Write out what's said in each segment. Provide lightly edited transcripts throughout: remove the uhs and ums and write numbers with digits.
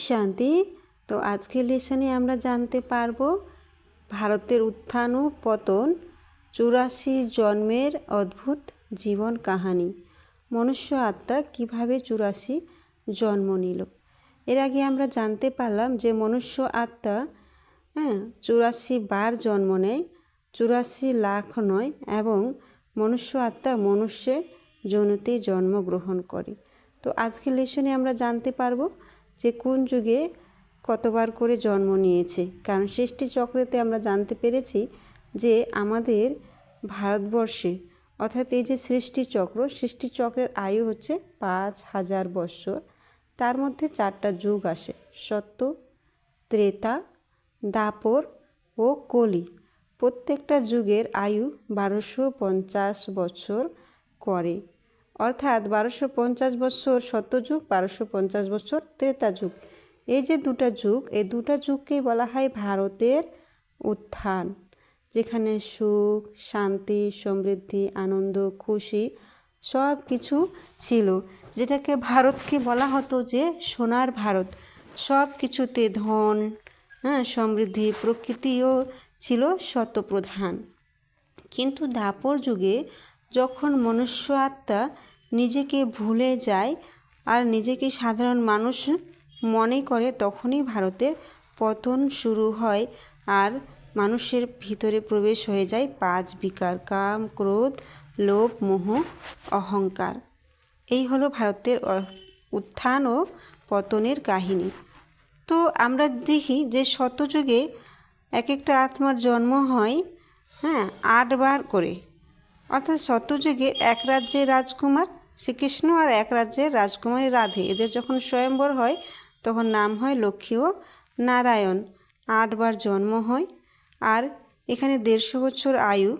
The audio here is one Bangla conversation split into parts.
শান্তি। তো আজকের লেসনে আমরা জানতে পারবো ভারতের উত্থান ও পতন, 84 জন্মের অদ্ভুত জীবন কাহিনী। মনুষ্য আত্মা কীভাবে 84 জন্ম নিল। এর আগে আমরা জানতে পারলাম যে মনুষ্য আত্মা 84 বার জন্ম নেয়, 84 লাখ নয়, এবং মনুষ্য আত্মা মনুষ্যের যোনিতে জন্মগ্রহণ করে। তো আজকের লেসনে আমরা জানতে পারবো যে কোন যুগে কতবার করে জন্ম নিয়েছে। কারণ সৃষ্টিচক্রেতে আমরা জানতে পেরেছি যে আমাদের ভারতবর্ষে অর্থাৎ এই যে সৃষ্টিচক্রের আয়ু হচ্ছে 5000 বৎসর। তার মধ্যে 4টা যুগ আসে: সত্য, ত্রেতা, দাপর ও কলি। প্রত্যেকটা যুগের আয়ু 1250 বছর করে, অর্থাৎ 1250 বছর সত্যযুগ, 1250 বছর ত্রেতা যুগ। এই যে এই দুটা যুগকেই বলা হয় ভারতের উত্থান, যেখানে সুখ, শান্তি, সমৃদ্ধি, আনন্দ, খুশি সব কিছু ছিল, যেটাকে ভারতকে বলা হতো যে সোনার ভারত। সব কিছুতে ধন, সমৃদ্ধি, প্রকৃতিও ছিল শতপ্রধান। কিন্তু দাপর যুগে যখন মনুষ্য আত্মা নিজেকে ভুলে যায় আর নিজেকে সাধারণ মানুষ মনে করে, তখনই ভারতের পতন শুরু হয় আর মানুষের ভিতরে প্রবেশ হয়ে যায় 5 বিকার: কাম, ক্রোধ, লোভ, মোহ, অহংকার। এই হলো ভারতের উত্থান ও পতনের কাহিনী। তো আমরা দেখি যে শতযুগে এক একটা আত্মার জন্ম হয় 8 বার করে। অর্থাৎ শতযুগে এক রাজ্যের রাজকুমার শ্রীকৃষ্ণ আর এক রাজ্যের রাজকুমারী রাধে, এদের যখন স্বয়ম্বর হয় তখন নাম হয় লক্ষ্মী ও নারায়ণ। 8 বার জন্ম হয়। আর এখানে 150 বছর আয়ু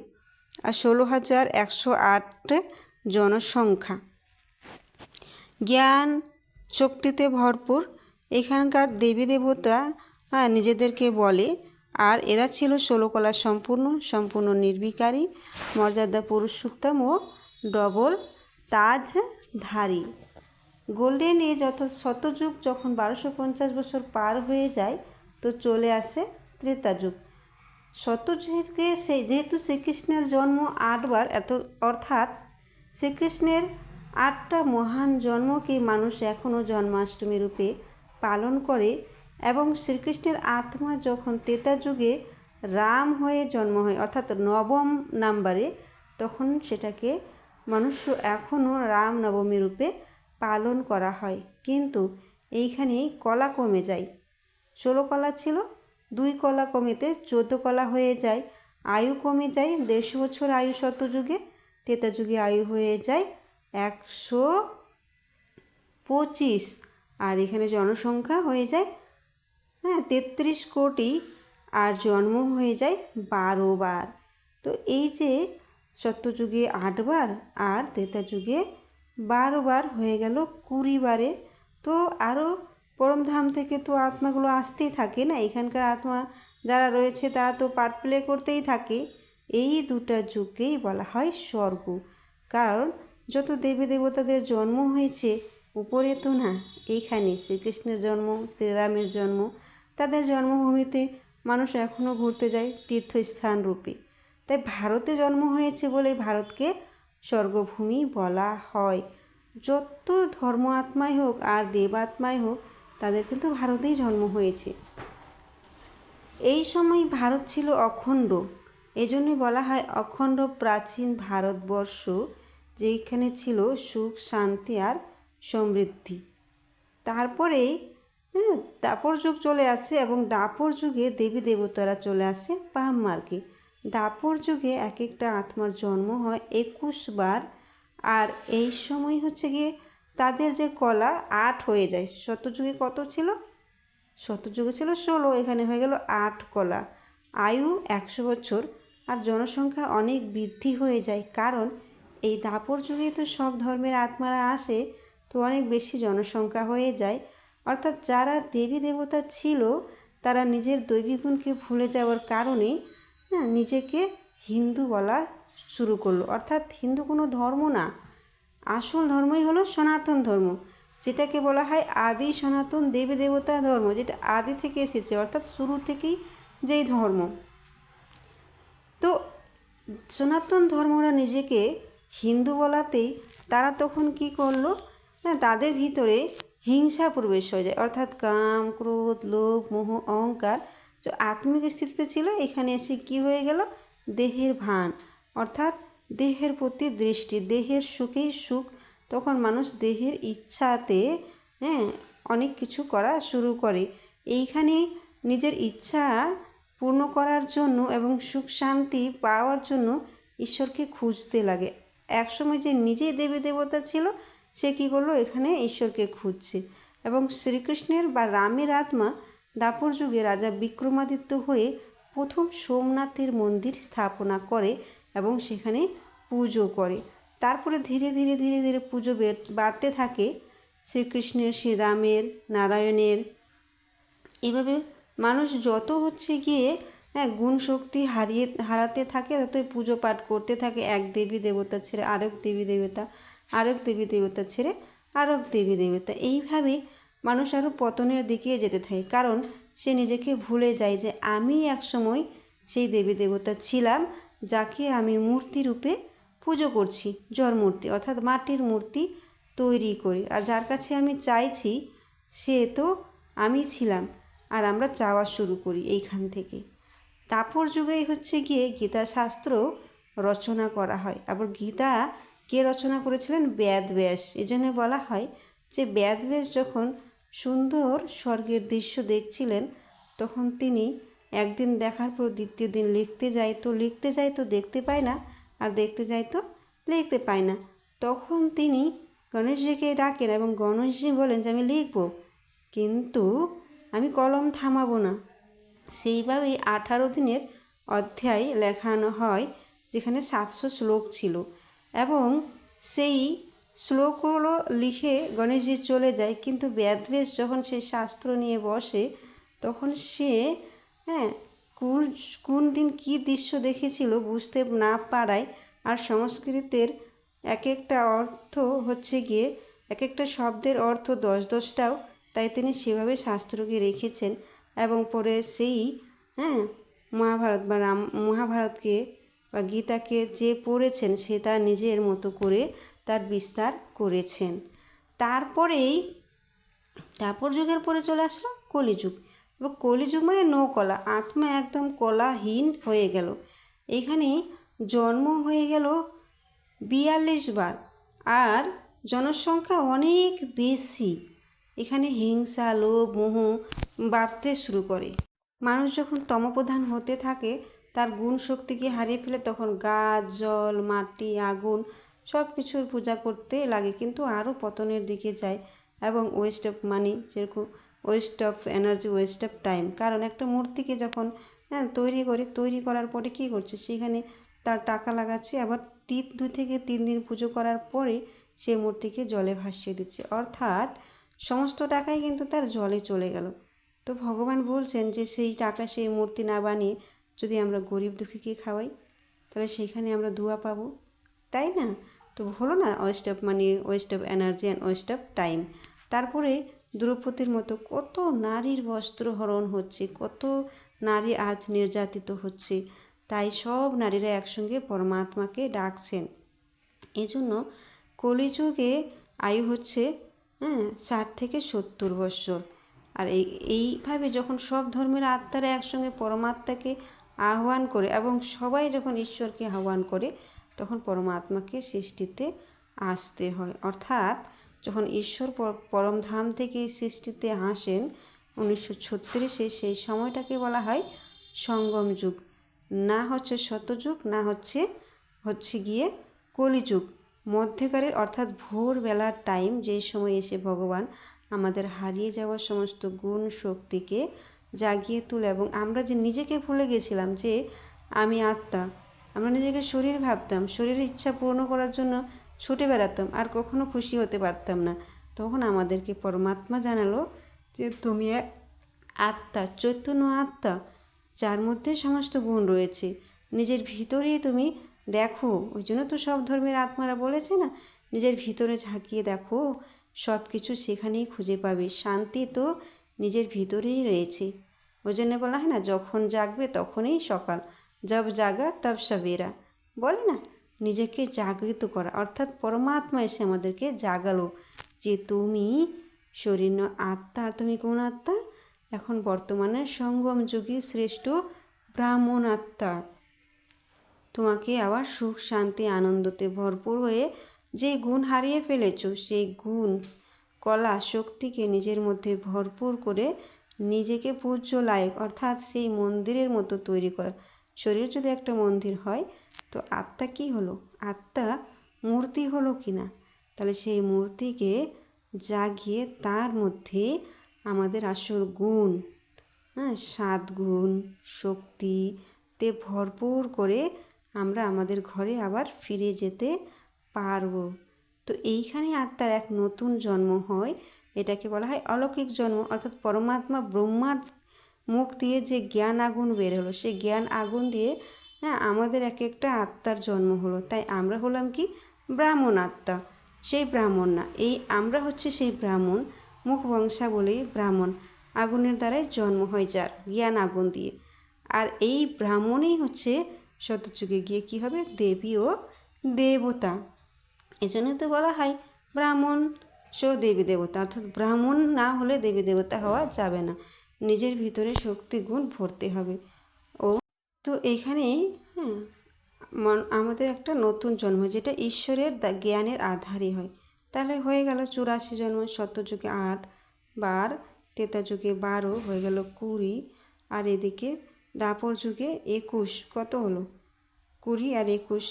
আর 16,108 জনসংখ্যা। জ্ঞান শক্তিতে ভরপুর। এখানকার দেবী দেবতা নিজেদেরকে বলে, আর এরা ছিল 16 কলা সম্পূর্ণ নির্বিকারী, মর্যাদা পুরুষোত্তম ও ডবল তাজধারী। গোল্ডেন এজ অর্থাৎ শতযুগ যখন 1250 বছর পার হয়ে যায়, তো চলে আসে ত্রেতা যুগ। শতযুগে যেহেতু শ্রীকৃষ্ণের জন্ম 8 বার, অর্থাৎ শ্রীকৃষ্ণের 8টা মহান জন্মকে মানুষ এখনও জন্মাষ্টমী রূপে পালন করে। এবং শ্রীকৃষ্ণের আত্মা যখন ত্রেতা যুগে রাম হয়ে জন্ম হয়, অর্থাৎ 9ম নাম্বারে, তখন সেটাকে মানুষ এখনও রামনবমী রূপে পালন করা হয়। কিন্তু এইখানেই কলা কমে যায়। 16 কলা ছিল, 2 কলা কমেতে 14 কলা হয়ে যায়। আয়ু কমে যায় 150 বছর আয়ু শতযুগে, ত্রেতা যুগে আয়ু হয়ে যায় 125। আর এখানে জনসংখ্যা হয়ে যায় 33 কোটি, আর জন্ম হয়ে যায় 12 বার। তো এই যে সত্যযুগে 8 বার আর ত্রেতা যুগে 12 বার হয়ে গেল 20 বারে। তো আরও পরমধাম থেকে তো আত্মাগুলো আসতেই থাকে না, এখানকার আত্মা যারা রয়েছে তারা তো পার্ট প্লে করতেই থাকে। এই দুটা যুগকেই বলা হয় স্বর্গ। কারণ যত দেবী দেবতাদের জন্ম হয়েছে উপরে তো না, এইখানে শ্রীকৃষ্ণের জন্ম, শ্রীরামের জন্ম, তাদের জন্মভূমিতে মানুষ এখনও ঘুরতে যায় তীর্থস্থান রূপে। তাই ভারতে জন্ম হয়েছে বলে ভারতকে স্বর্গভূমি বলা হয়। যত ধর্ম আত্মাই হোক আর দেবাত্মাই হোক, তাদের কিন্তু ভারতেই জন্ম হয়েছে। এই সময় ভারত ছিল অখণ্ড, এই জন্যই বলা হয় অখণ্ড প্রাচীন ভারতবর্ষ, যেখানে ছিল সুখ, শান্তি আর সমৃদ্ধি। তারপরে দাপর যুগ চলে আসে, এবং দাপর যুগে দেবী দেবতারা চলে আসে বাম মার্গে। দাপর যুগে এক একটা আত্মার জন্ম হয় 21 বার। আর এই সময় হচ্ছে গিয়ে তাদের যে কলা 8 হয়ে যায়। শতযুগে কত ছিল? শতযুগে ছিল 16, এখানে হয়ে গেল 8 কলা। আয়ু 100 বছর, আর জনসংখ্যা অনেক বৃদ্ধি হয়ে যায়। কারণ এই দাপর যুগে তো সব ধর্মের আত্মারা আসে, তো অনেক বেশি জনসংখ্যা হয়ে যায়। অর্থাৎ যারা দেবী দেবতা ছিল তারা নিজের দৈবী গুণকে ভুলে যাওয়ার কারণে নিজেকে হিন্দু বলা শুরু করলো। অর্থাৎ হিন্দু কোনো ধর্ম না, আসল ধর্মই হলো সনাতন ধর্ম, যেটাকে বলা হয় আদি সনাতন দেবী দেবতা ধর্ম, যেটা আদি থেকে এসেছে, অর্থাৎ শুরু থেকেই যেই ধর্ম। তো সনাতন ধর্মরা নিজেকে হিন্দু বলাতেই তারা তখন কি করলো না, তাদের ভিতরে হিংসা প্রবেশ হয়ে যায়, অর্থাৎ কাম, ক্রোধ, লোভ, মোহ, অহংকার যে আত্মিক স্থিতিতে ছিল, এখানে এসে কি হয়ে গেল, দেহের ভান, অর্থাৎ দেহের প্রতি দৃষ্টি, দেহের সুখেই সুখ। তখন মানুষ দেহের ইচ্ছাতে অনেক কিছু করা শুরু করে। এইখানে নিজের ইচ্ছা পূর্ণ করার জন্য এবং সুখ শান্তি পাওয়ার জন্য ঈশ্বরকে খুঁজতে লাগে। একসময় যে নিজেই দেবী দেবতা ছিল, সে কী করলো, এখানে ঈশ্বরকে খুঁজছে। এবং শ্রীকৃষ্ণের বা রামের আত্মা দাপর যুগে রাজা বিক্রমাদিত্য হয়ে প্রথম সোমনাথের মন্দির স্থাপনা করে এবং সেখানে পুজো করে। তারপরে ধীরে ধীরে ধীরে ধীরে পুজো বাড়তে থাকে শ্রীকৃষ্ণের, শ্রীরামের, নারায়ণের। এভাবে মানুষ যত গিয়ে গুণ শক্তি হারাতে থাকে, ততই পুজো পাঠ করতে থাকে এক দেবী দেবতা ছেড়ে আরেক দেবী দেবতা, আরেক দেবী দেবতা ছেড়ে আরেক দেবী দেবতা। এইভাবে মানুষ আরও পতনের দিকে যেতে থাকে, কারণ সে নিজেকে ভুলে যায় যে আমি একসময় সেই দেবী দেবতা ছিলাম, যাকে আমি মূর্তি রূপে পুজো করছি, জড় মূর্তি অর্থাৎ মাটির মূর্তি তৈরি করি। আর যার কাছে আমি চাইছি সে তো আমি ছিলাম। আর আমরা চাওয়া শুরু করি এইখান থেকে। তারপর যুগেই গিয়ে গীতা শাস্ত্র রচনা করা হয়। আবার গীতা কে রচনা করেছিলেন? বেদব্যাস। এই জন্য বলা হয় যে বেদব্যাস যখন সুন্দর স্বর্গের দৃশ্য দেখছিলেন, তখন তিনি একদিন দেখার পর দ্বিতীয় দিন লিখতে যায় তো দেখতে পায় না, আর দেখতে যায় তো লিখতে পায় না। তখন তিনি গণেশজিকে ডাকেন এবং গণেশজি বলেন যে আমি লিখব, কিন্তু আমি কলম থামাবো না। সেইভাবেই 18 দিনের অধ্যায় লেখানো হয়, যেখানে 700 শ্লোক ছিল। এবং সেই শ্লোকগুলো লিখে গণেশজি চলে যায়, কিন্তু বেদব্যাস যখন সেই শাস্ত্র নিয়ে বসে, তখন সে কোন দিন কী দৃশ্য দেখেছিল বুঝতে না পারায়, আর সংস্কৃতের এক একটা অর্থ গিয়ে এক একটা শব্দের অর্থ 10-10টাও, তাই তিনি সেভাবে শাস্ত্রকে রেখেছেন। এবং পরে সেই মহাভারত বা মহাভারতকে বা গীতাকে যে পড়েছেন, সে তার নিজের মতো করে তার বিস্তার করেছেন। তারপর যুগের পরে চলে আসলো কলিযুগ। এবং কলিযুগ মানে কলা, আত্মা একদম কলাহীন হয়ে গেল। এখানে জন্ম হয়ে গেল 42 বার, আর জনসংখ্যা অনেক বেশি। এখানে হিংসা, লোভ, মোহ বাড়তে শুরু করে। মানুষ যখন তমপ্রধান হতে থাকে, তার গুণ শক্তিকে হারিয়ে ফেলে, তখন গাছ, জল, মাটি, আগুন সব কিছুর পূজা করতে লাগে, কিন্তু আরও পতনের দিকে যায়। এবং ওয়েস্ট অফ মানি, যেরকম West of energy, West of time. কারণ একটা মূর্তিকে যখন তৈরি করার পরে কী করছে, সেখানে তার টাকা লাগাচ্ছে, আবার 2 থেকে 3 দিন পুজো করার পরে সে মূর্তিকে জলে ভাসিয়ে দিচ্ছে, অর্থাৎ সমস্ত টাকাই কিন্তু তার জলে চলে গেল। তো ভগবান বলছেন যে সেই টাকা, সেই মূর্তি না বানিয়ে যদি আমরা গরিব দুঃখীকে খাওয়াই, তাহলে সেইখানে আমরা দুয়া পাবো, তাই না? তো হলো না West of money, West of energy and West of time. তারপরে দ্রৌপদীর মতো কত নারীর বস্ত্রহরণ হচ্ছে, কত নারী আজ নির্যাতিত হচ্ছে, তাই সব নারীরা একসঙ্গে পরমাত্মাকে ডাকছেন। এই জন্য কলিযুগে আয়ু 60 থেকে 70 বৎসর। আর এইভাবে যখন সব ধর্মের আত্মারা একসঙ্গে পরমাত্মাকে আহ্বান করে এবং সবাই যখন ঈশ্বরকে আহ্বান করে, তখন পরমাত্মাকে সৃষ্টিতে আসতে হয়। অর্থাৎ যখন ঈশ্বর পরমধাম থেকে সৃষ্টিতে আসেন 1936-এ, সেই সময়টাকে বলা হয় সঙ্গম যুগ। না শতযুগ, না গিয়ে কলিযুগ, মধ্যকারের অর্থাৎ ভোরবেলার টাইম, যেই সময় এসে ভগবান আমাদের হারিয়ে যাওয়া সমস্ত গুণ শক্তিকে জাগিয়ে তোলে। এবং আমরা যে নিজেকে ভুলে গেছিলাম যে আমি আত্মা, আমরা নিজেকে শরীর ভাবতাম, শরীরের ইচ্ছা পূর্ণ করার জন্য ছুটে বেড়াতাম, আর কখনো খুশি হতে পারতাম না। তখন আমাদেরকে পরমাত্মা জানালো যে তুমি এক আত্মা, চৈতন্য আত্মা, যার মধ্যে সমস্ত গুণ রয়েছে, নিজের ভিতরেই তুমি দেখো। ওই জন্য তো সব ধর্মের আত্মারা বলেছে না, নিজের ভিতরে ঝাঁকিয়ে দেখো সব কিছু সেখানেই খুঁজে পাবে। শান্তি তো নিজের ভিতরেই রয়েছে। ওই জন্য বলা হয় না, যখন জাগবে তখনই সকাল, জব জাগা তব সবেরা, বলে না। নিজেকে জাগৃত করা, অর্থাৎ পরমাত্মা এসে আমাদেরকে জাগালো যে তুমি শরীর আত্মা। আর তুমি কোন আত্মা? এখন বর্তমানে সঙ্গম যুগী শ্রেষ্ঠ ব্রাহ্মণ আত্মা। তোমাকে আবার সুখ শান্তি আনন্দতে ভরপুর হয়ে যে গুণ হারিয়ে ফেলেছ, সেই গুণ কলা শক্তিকে নিজের মধ্যে ভরপুর করে নিজেকে পূজ্য লায়ক, অর্থাৎ সেই মন্দিরের মতো তৈরি করা। শরীর যদি একটা মন্দির হয়, তো আত্মা কি হলো? আত্মা মূর্তি হলো কি না? তাহলে সেই মূর্তিকে জাগিয়ে তার মধ্যে আমাদের আসল গুণ, সাত গুণ শক্তিতে ভরপুর করে আমরা আমাদের ঘরে আবার ফিরে যেতে পারবো। তো এইখানে আত্মার এক নতুন জন্ম হয়। এটাকে বলা হয় অলৌকিক জন্ম, অর্থাৎ পরমাত্মা ব্রহ্মার মুখ দিয়ে যে জ্ঞান আগুন বের হলো, সেই জ্ঞান আগুন দিয়ে আমাদের এক একটা আত্মার জন্ম হলো। তাই আমরা হলাম কি? ব্রাহ্মণ আত্মা। সেই ব্রাহ্মণ না, এই আমরা হচ্ছে সেই ব্রাহ্মণ। মুখ বংশাবলী ব্রাহ্মণ, আগুনের দ্বারাই জন্ম হয় যার, জ্ঞান আগুন দিয়ে। আর এই ব্রাহ্মণই হচ্ছে শতযুগে গিয়ে কি হবে? দেবী ও দেবতা। এজন্য তো বলা হয় ব্রাহ্মণ সো দেবী দেবতা, অর্থাৎ ব্রাহ্মণ না হলে দেবী দেবতা হওয়া যাবে না। নিজের ভিতরে শক্তি গুণ ভরতে হবে। ও তো এইখানে আমাদের একটা নতুন জন্ম, যেটা ঈশ্বরের জ্ঞানের আধারই হয়। তাহলে হয়ে গেল 84 জন্ম। সত্যযুগে 8, বার, ত্রেতা যুগে 12, হয়ে গেল 20, আর এদিকে দাপর যুগে 21। কত হলো? 20 আর 21,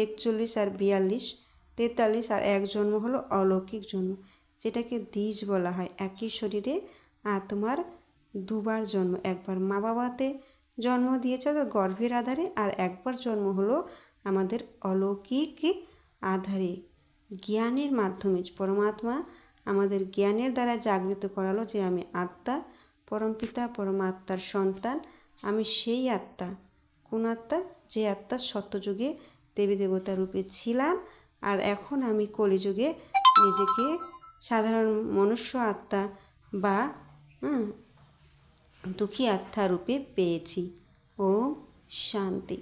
41 আর 42, 43, আর এক জন্ম হলো অলৌকিক জন্ম, যেটাকে দ্বিজ বলা হয়। একই শরীরে আত্মার দুবার জন্ম, একবার মা বাবাতে জন্ম দিয়েছে গর্ভের আধারে, আর একবার জন্ম হলো আমাদের অলৌকিক আধারে জ্ঞানের মাধ্যমে। পরমাত্মা আমাদের জ্ঞানের দ্বারা জাগৃত করালো যে আমি আত্মা, পরমপিতা পরমাত্মার সন্তান। আমি সেই আত্মা। কোন আত্মা? যে আত্মা সত্যযুগে দেবী দেবতা রূপে ছিলাম, আর এখন আমি কলিযুগে নিজেকে সাধারণ মনুষ্য আত্মা বা দুঃখী আত্মা রূপে পেয়েছি। ওম শান্তি।